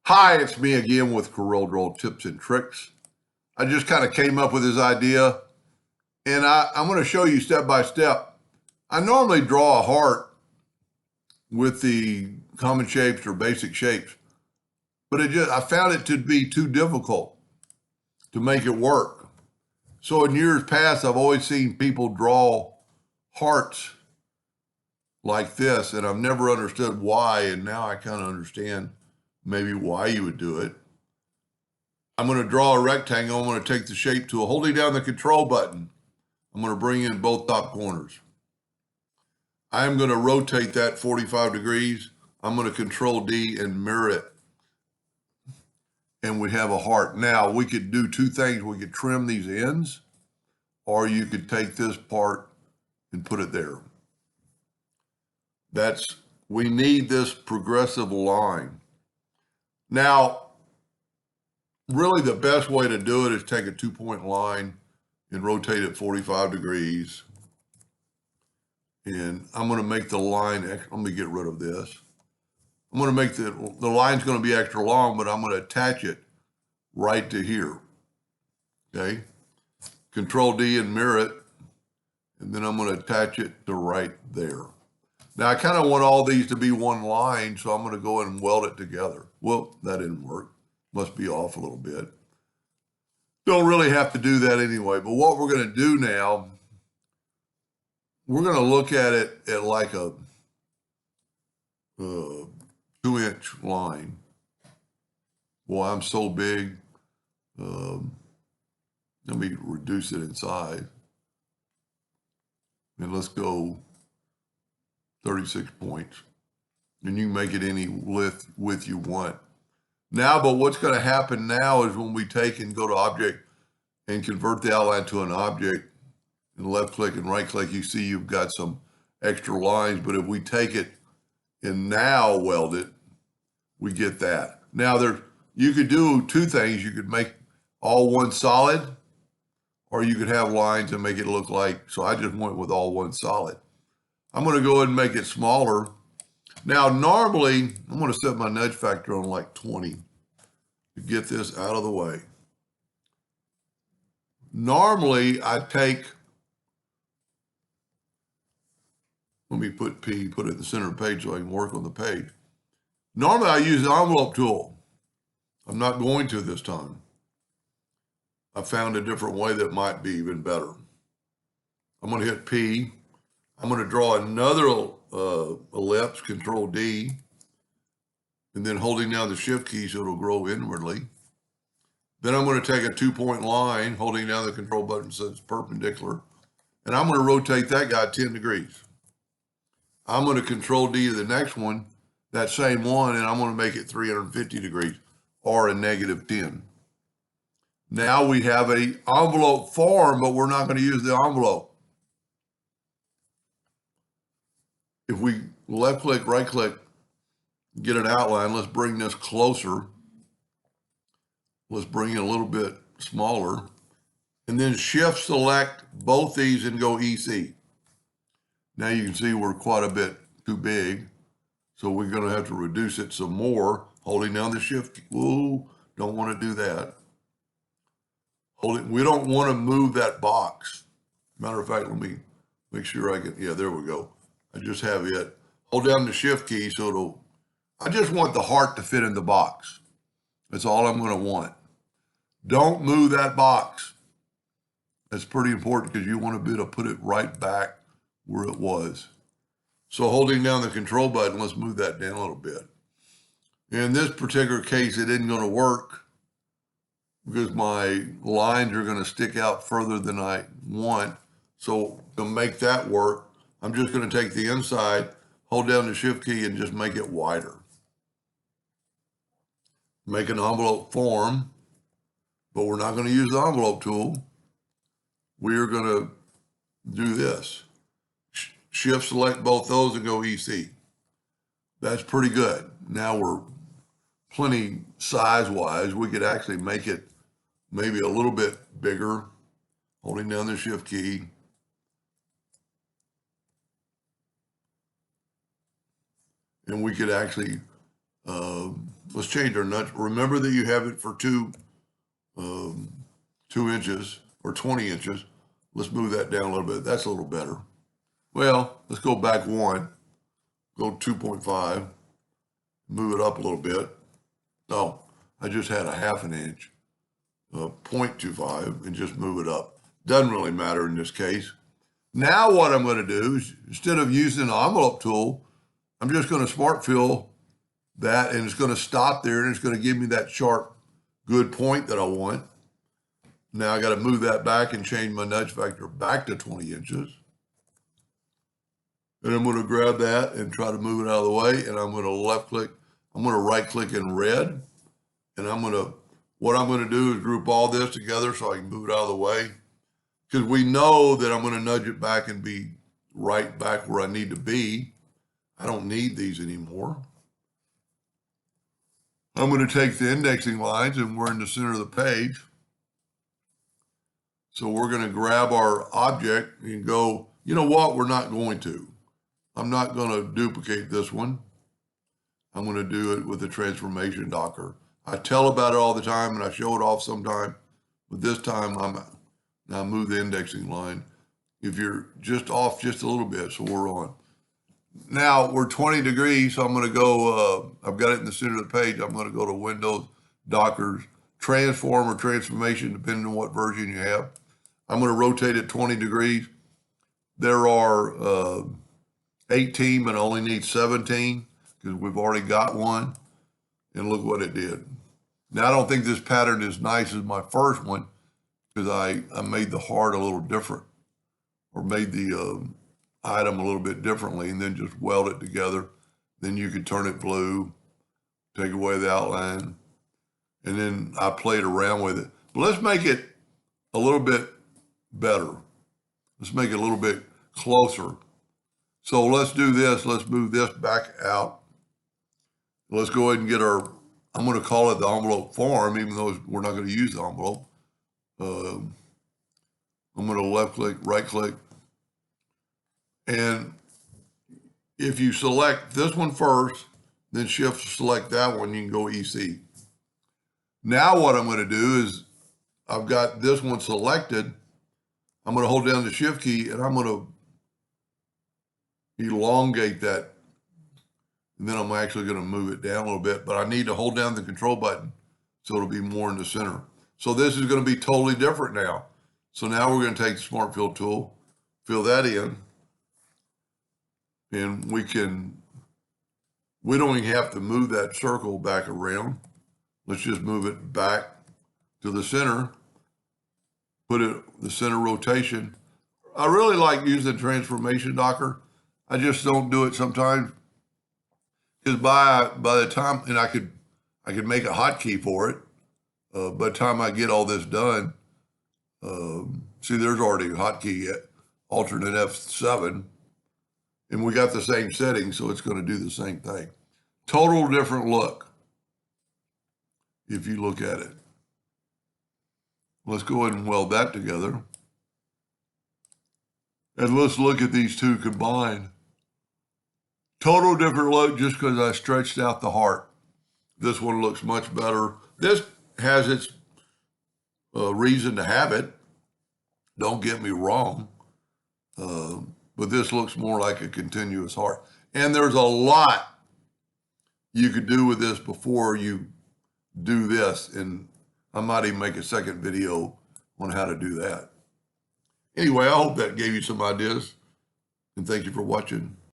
Hi, it's me again with Corel Draw Tips and Tricks. I just kind of came up with this idea, and I'm going to show you step by step. I normally draw a heart with the common shapes or basic shapes, but I found it to be too difficult to make it work. So in years past, I've always seen people draw hearts like this, and I've never understood why, and now I kind of understand maybe why you would do it. I'm going to draw a rectangle. I'm going to take the shape tool, holding down the control button. I'm going to bring in both top corners. I am going to rotate that 45 degrees. I'm going to control D and mirror it. And we have a heart. Now we could do two things. We could trim these ends, or you could take this part and put it there. We need this progressive line. Now, really the best way to do it is take a 2-point line and rotate it 45 degrees. And I'm going to make the line, let me get rid of this. I'm going to make the line's going to be extra long, but I'm going to attach it right to here. Okay. Control D and mirror it. And then I'm going to attach it to right there. Now I kind of want all these to be one line, so I'm going to go ahead and weld it together. Well, that didn't work. Must be off a little bit. Don't really have to do that anyway, but what we're going to do now, we're going to look at it at like a 2-inch line. Boy, I'm so big. Let me reduce it in size. And let's go 36 points. And you can make it any width you want. Now, but what's going to happen now is when we take and go to object and convert the outline to an object, and left click and right click, you see you've got some extra lines. But if we take it and now weld it, we get that. Now you could do two things. You could make all one solid, or you could have lines and make it look like, so I just went with all one solid. I'm going to go ahead and make it smaller. Now, normally, I'm going to set my nudge factor on like 20 to get this out of the way. Normally, I take, let me put P, put it in the center of the page so I can work on the page. Normally, I use the envelope tool. I'm not going to this time. I found a different way that might be even better. I'm going to hit P. I'm going to draw another ellipse, Control D, and then holding down the Shift key so it'll grow inwardly. Then I'm going to take a 2-point line, holding down the control button so it's perpendicular, and I'm going to rotate that guy 10 degrees. I'm going to Control D to the next one, that same one, and I'm going to make it 350 degrees, or a -10. Now we have an envelope form, but we're not going to use the envelope. If we left click, right click, get an outline, let's bring this closer. Let's bring it a little bit smaller. And then shift select both these and go EC. Now you can see we're quite a bit too big. So we're going to have to reduce it some more, holding down the shift. Ooh, don't want to do that. We don't want to move that box. Matter of fact, let me make sure I can, yeah, there we go. I just have it. Hold down the shift key so I just want the heart to fit in the box. That's all I'm going to want. Don't move that box. That's pretty important because you want to be able to put it right back where it was. So holding down the control button, let's move that down a little bit. In this particular case, it isn't going to work because my lines are going to stick out further than I want. So to make that work, I'm just going to take the inside, hold down the shift key, and just make it wider. Make an envelope form, but we're not going to use the envelope tool. We're going to do this. Shift select both those and go EC. That's pretty good. Now we're plenty size-wise. We could actually make it maybe a little bit bigger, holding down the shift key. And we could actually, Let's change our nudge. Remember that you have it for 2 inches or 20 inches. Let's move that down a little bit. That's a little better. Well, let's go back 1, go 2.5, move it up a little bit. No, I just had a 1/2 inch, 0.25, and just move it up. Doesn't really matter in this case. Now what I'm going to do is, instead of using the envelope tool, I'm just going to smart fill that, and it's going to stop there, and it's going to give me that sharp, good point that I want. Now I got to move that back and change my nudge factor back to 20 inches. And I'm going to grab that and try to move it out of the way, and I'm going to left click. I'm going to right click in red, and what I'm going to do is group all this together so I can move it out of the way. Because we know that I'm going to nudge it back and be right back where I need to be. I don't need these anymore. I'm going to take the indexing lines, and we're in the center of the page. So we're going to grab our object and go, you know what? We're not going to. I'm not going to duplicate this one. I'm going to do it with the transformation docker. I tell about it all the time, and I show it off sometime. But this time, now move the indexing line. If you're just off just a little bit, so we're on. Now we're 20 degrees, so I'm going to go, I've got it in the center of the page. I'm going to go to Windows, Dockers, Transform or Transformation, depending on what version you have. I'm going to rotate it 20 degrees. There are 18, but I only need 17 because we've already got one. And look what it did. Now, I don't think this pattern is nice as my first one because I made the heart a little different, or made the item a little bit differently, and then just weld it together. Then you could turn it blue, take away the outline, and then I played around with it. But let's make it a little bit better. Let's make it a little bit closer. So let's do this. Let's move this back out. Let's go ahead and get our, I'm going to call it the envelope form, even though we're not going to use the envelope. I'm going to left click, right click. And if you select this one first, then shift select that one, you can go EC. Now what I'm going to do is, I've got this one selected. I'm going to hold down the shift key, and I'm going to elongate that. And then I'm actually going to move it down a little bit, but I need to hold down the control button so it'll be more in the center. So this is going to be totally different now. So now we're going to take the Smart Fill tool, fill that in, and we don't even have to move that circle back around. Let's just move it back to the center, put it the center rotation. I really like using the transformation docker. I just don't do it sometimes. Because by the time, and I could make a hotkey for it. By the time I get all this done, see, there's already a hotkey at alternate F7, and we got the same settings, so it's going to do the same thing. Total different look if you look at it. Let's go ahead and weld that together. And let's look at these two combined. Total different look just because I stretched out the heart. This one looks much better. This has its reason to have it. Don't get me wrong. But this looks more like a continuous heart. And there's a lot you could do with this before you do this. And I might even make a second video on how to do that. Anyway, I hope that gave you some ideas. And thank you for watching.